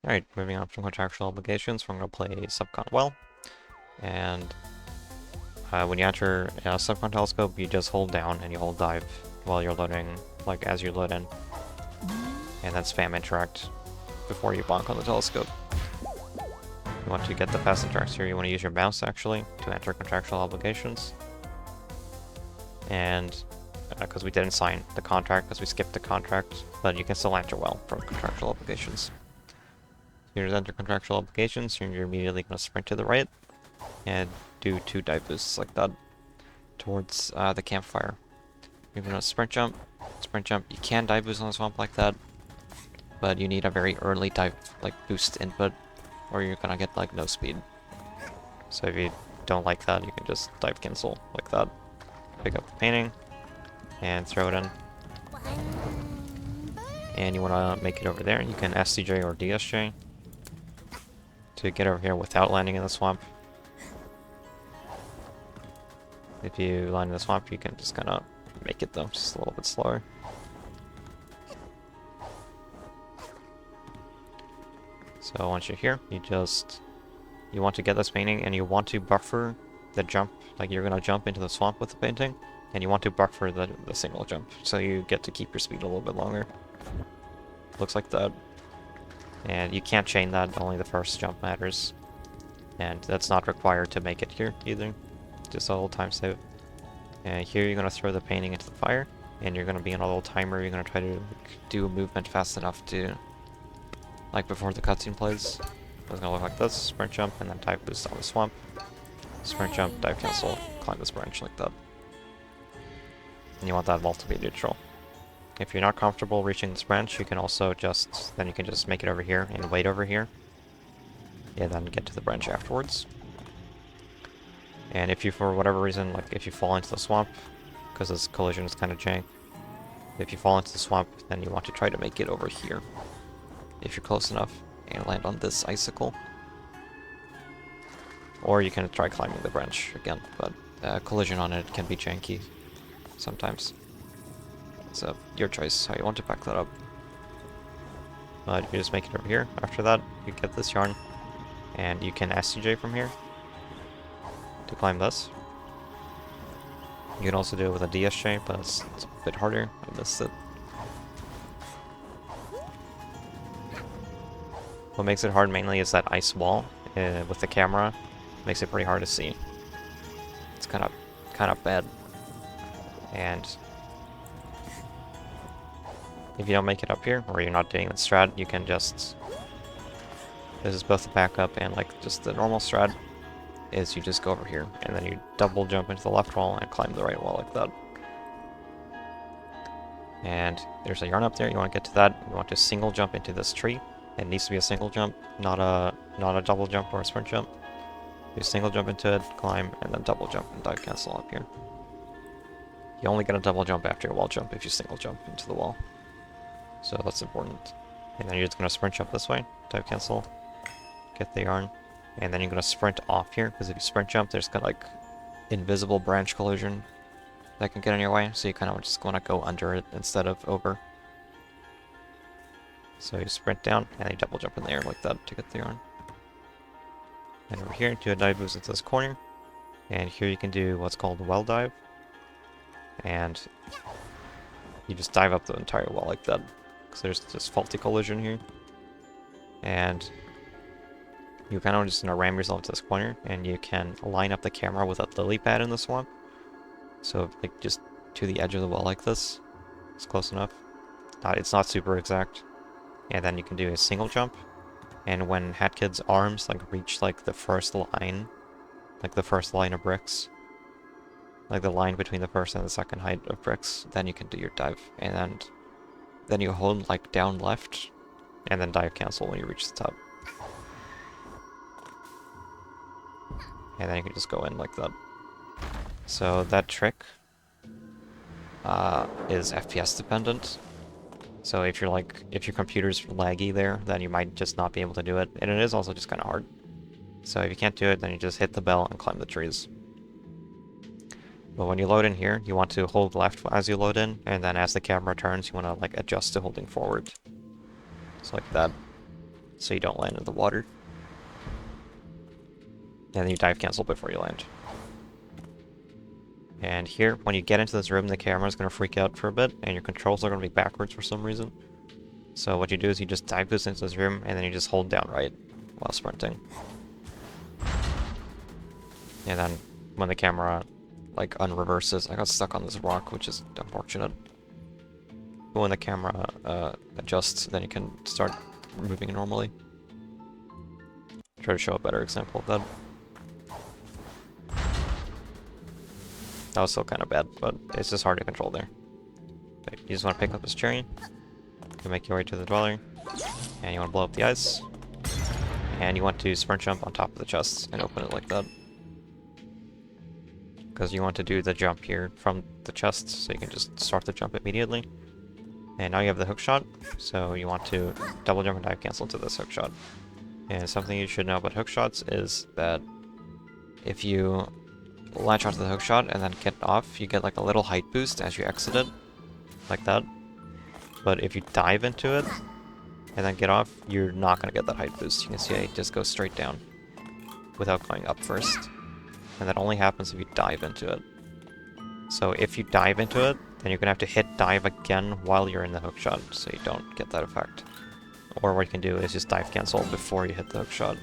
Alright, moving on from contractual obligations, we're going to play Subcon Well. And when you enter a Subcon telescope, you just hold down and you hold dive while you're loading, like as you load in. And then spam interact before you bonk on the telescope. You want to get the fast interacts here, you want to use your mouse actually to enter contractual obligations. And because we didn't sign the contract, because we skipped the contract, but you can still enter well from contractual obligations. Here's enter contractual obligations, you're immediately going to sprint to the right and do 2 dive boosts like that towards the campfire. You're going to sprint jump. You can dive boost on the swamp like that, but you need a very early dive boost input or you're going to get like no speed. So if you don't like that, you can just dive cancel like that. Pick up the painting and throw it in. And you want to make it over there. You can SCJ or DSJ to get over here without landing in the swamp. If you land in the swamp, you can just kind of make it though, just a little bit slower. So once you're here, you want to get this painting and you want to buffer the jump, like you're gonna jump into the swamp with the painting, and you want to buffer the single jump, so you get to keep your speed a little bit longer. Looks like that. And you can't chain that, only the first jump matters. And that's not required to make it here either. Just a little time save. And here you're gonna throw the painting into the fire, and you're gonna be on a little timer. You're gonna try to do a movement fast enough to, like before the cutscene plays. It's gonna look like this: sprint jump, and then dive boost on the swamp. Sprint jump, dive cancel, climb this branch like that. And you want that vault to be neutral. If you're not comfortable reaching this branch, you can also just make it over here and wait over here. And then get to the branch afterwards. And if you, for whatever reason, like if you fall into the swamp, because this collision is kind of jank, if you fall into the swamp, then you want to try to make it over here, if you're close enough, and land on this icicle. Or you can try climbing the branch again, but collision on it can be janky sometimes. So your choice how you want to back that up. But if you just make it over here, after that, you get this yarn, and you can SCJ from here to climb this. You can also do it with a DSJ, but it's a bit harder. I missed it. What makes it hard mainly is that ice wall with the camera. Makes it pretty hard to see. It's kind of bad. And if you don't make it up here, or you're not doing the strat, you can just, this is both the backup and like just the normal strat, is you just go over here, and then you double jump into the left wall and climb the right wall like that. And there's a yarn up there, you want to get to that, you want to single jump into this tree. It needs to be a single jump, not a double jump or a sprint jump. You single jump into it, climb, and then double jump and dive cancel up here. You only get a double jump after your wall jump if you single jump into the wall. So that's important. And then you're just going to sprint jump this way, dive cancel, get the yarn, and then you're going to sprint off here, because if you sprint jump, there's kind of like invisible branch collision that can get in your way, so you kind of just want to go under it instead of over. So you sprint down, and you double jump in the air like that to get the yarn. And over here, do a dive boost into this corner, and here you can do what's called well dive, and you just dive up the entire wall like that, because there's this faulty collision here. And you kind of just gonna ram yourself to this corner, and you can line up the camera with a lily pad in the swamp. So like just to the edge of the wall like this. It's close enough. It's not super exact. And then you can do a single jump. And when Hat Kid's arms like reach like the first line, like the first line of bricks, like the line between the first and the second height of bricks, then you can do your dive. And then you hold like down left, and then dive cancel when you reach the top. And then you can just go in like that. So that trick is FPS dependent. So if your computer's laggy there, then you might just not be able to do it. And it is also just kind of hard. So if you can't do it, then you just hit the bell and climb the trees. But when you load in here, you want to hold left as you load in, and then as the camera turns, you want to like adjust to holding forward. Just like that. so you don't land in the water. And then you dive cancel before you land. And here, when you get into this room, the camera's going to freak out for a bit, and your controls are going to be backwards for some reason. So what you do is you just dive boost into this room, and then you just hold down right while sprinting. And then when the camera like unreverses, I got stuck on this rock, which is unfortunate. But when the camera adjusts, then you can start moving normally. Try to show a better example of that. That was still kind of bad, but it's just hard to control there. Okay, you just want to pick up this cherry. You make your way to the dweller, and you want to blow up the ice. And you want to sprint jump on top of the chest and open it like that. Because you want to do the jump here from the chest, so you can just start the jump immediately. And now you have the hookshot, so you want to double jump and dive cancel to this hookshot. And something you should know about hookshots is that if you latch onto the hookshot and then get off, you get like a little height boost as you exit it, like that. But if you dive into it and then get off, you're not going to get that height boost. You can see it just goes straight down without going up first. And that only happens if you dive into it. So if you dive into it, then you're going to have to hit dive again while you're in the hookshot, so you don't get that effect. Or what you can do is just dive cancel before you hit the hookshot.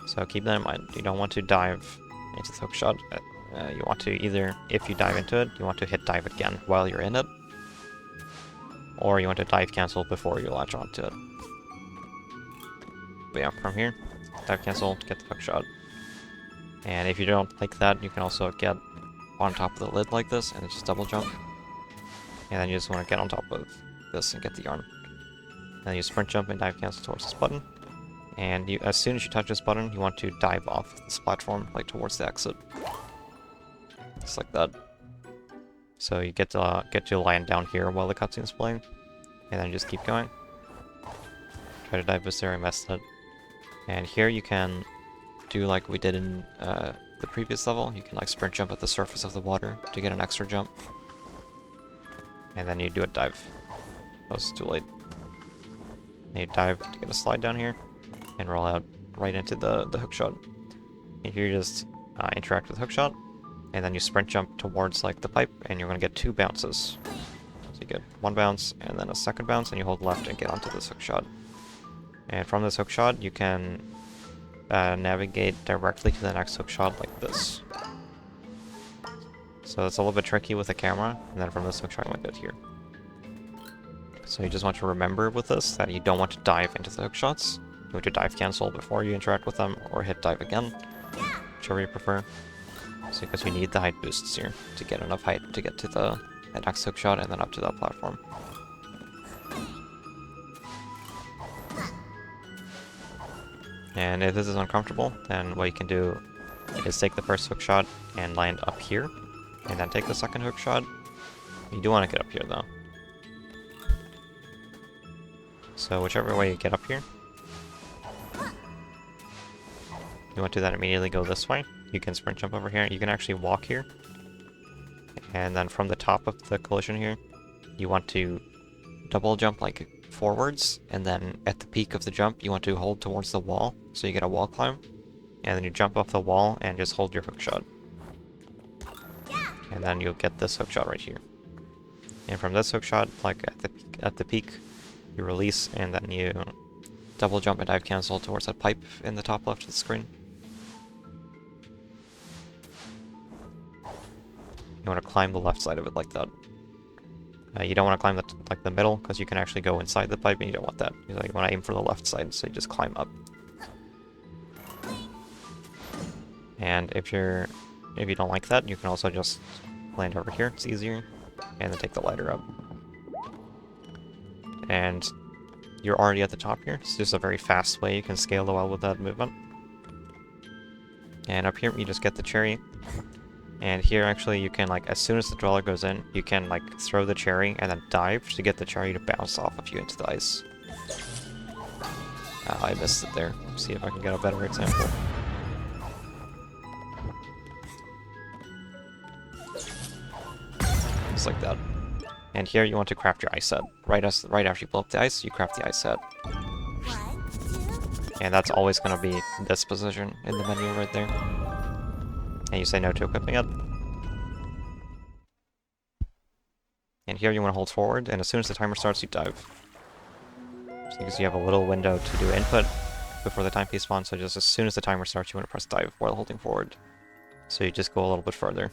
So keep that in mind. You don't want to dive into the hookshot. You want to either, if you dive into it, you want to hit dive again while you're in it. Or you want to dive cancel before you latch onto it. But yeah, from here, dive cancel to get the hookshot. And if you don't like that, you can also get on top of the lid like this and just double jump. And then you just want to get on top of this and get the yarn. Then you sprint jump and dive cancel towards this button. And you, as soon as you touch this button, you want to dive off this platform, like towards the exit. Just like that. So you get to land down here while the cutscene is playing. And then you just keep going. Try to dive this area, messed it. And here you can do like we did in the previous level. You can like sprint jump at the surface of the water to get an extra jump. And then you do a dive. That was too late. And you dive to get a slide down here and roll out right into the hookshot. And here you just interact with hookshot, and then you sprint jump towards like the pipe, and you're going to get 2 bounces. So you get 1 bounce and then a second bounce, and you hold left and get onto this hookshot. And from this hookshot, you can navigate directly to the next hookshot like this. So it's a little bit tricky with the camera, and then from this hookshot you want to get here. So you just want to remember with this that you don't want to dive into the hookshots. You want to dive cancel before you interact with them, or hit dive again, whichever you prefer. So because you need the height boosts here to get enough height to get to the next hookshot and then up to that platform. And if this is uncomfortable, then what you can do is take the first hookshot and land up here, and then take the second hookshot. You do want to get up here though. So whichever way you get up here, you want to then immediately go this way. You can sprint jump over here. You can actually walk here. And then from the top of the collision here, you want to double jump like forwards, and then at the peak of the jump, you want to hold towards the wall, so you get a wall climb. And then you jump off the wall and just hold your hookshot. And then you'll get this hookshot right here. And from this hookshot, like at the peak, you release, and then you double jump and dive cancel towards that pipe in the top left of the screen. You want to climb the left side of it like that. You don't want to climb the middle, because you can actually go inside the pipe, and you don't want that. You want to aim for the left side, so you just climb up. And if you don't like that, you can also just land over here. It's easier, and then take the ladder up. And you're already at the top here. It's just a very fast way you can scale the well with that movement. And up here, you just get the cherry. And here, actually, you can, like, as soon as the dweller goes in, you can, like, throw the cherry and then dive to get the cherry to bounce off of you into the ice. I missed it there. See if I can get a better example. Just like that. And here you want to craft your ice set. Right after you blow up the ice, you craft the ice set. And that's always going to be this position in the menu right there. And you say no to equipping it. And here you want to hold forward, and as soon as the timer starts, you dive. So because you have a little window to do input before the timepiece spawns, so just as soon as the timer starts, you want to press dive while holding forward. So you just go a little bit further,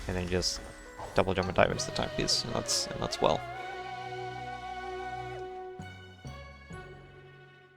and then you just double jump and dive into the timepiece, and that's well.